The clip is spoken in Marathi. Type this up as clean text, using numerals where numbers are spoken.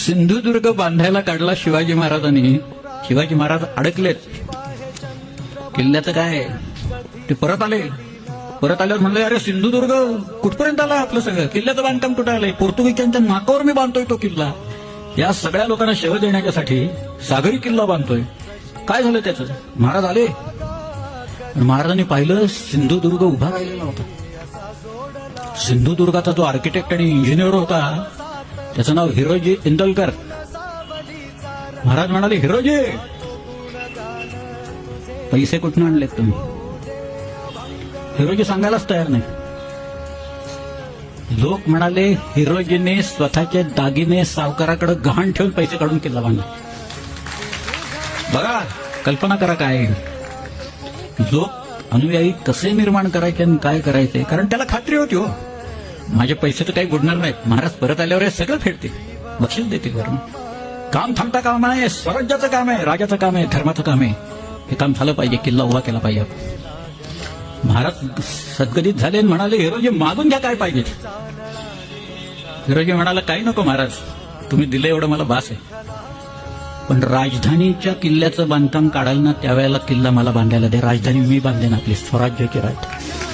सिंधुदुर्ग बांधायला काढला शिवाजी महाराजांनी. शिवाजी महाराज अडकलेत. किल्ल्याचं काय ते परत आले. परत आल्यावर म्हणले, अरे सिंधुदुर्ग कुठपर्यंत आला आपलं सगळं, किल्ल्याचं बांधकाम कुठं आलंय, पोर्तुगीजांच्या नाकावर मी बांधतोय तो किल्ला. या सगळ्या लोकांना शह देण्यासाठी सागरी किल्ला बांधतोय. काय झालं त्याचं? महाराज आले. महाराजांनी पाहिलं सिंधुदुर्ग उभा राहिलेला होता. सिंधुदुर्गाचा जो आर्किटेक्ट आणि इंजिनियर होता त्याचं नाव हिरोजी इंदलकर. महाराज म्हणाले, हिरोजी पैसे कुठून आणलेत तुम्ही? हिरोजी सांगायलाच तयार नाही. लोक म्हणाले, हिरोजीने स्वतःचे दागिने सावकाराकडे गहाण ठेवून पैसे काढून किल्ला बांधला. बघा, कल्पना करा काय लोक अनुयायी कसे निर्माण करायचे आणि काय करायचे. कारण त्याला खात्री होती, हो माझे पैसे तर काही बुडणार नाहीत, महाराज परत आल्यावर हे सगळं फेडतील, बक्षीस देतील. बरं, काम थांबता काम आहे, स्वराज्याचं काम आहे, राजाचं काम आहे, धर्माचं काम आहे. हे काम झालं पाहिजे, किल्ला उभा केला पाहिजे. महाराज सद्गदित झाले आणि म्हणाले, हिरोजी मागून घ्या काय पाहिजे. हिरोजी म्हणाला, काही नको महाराज, तुम्ही दिलं एवढं मला बास आहे. पण राजधानीच्या किल्ल्याचं बांधकाम काढायला ना त्यावेळेला किल्ला मला बांधायला दे. राजधानी मी बांधेन, आपली स्वराज्याची राजधानी.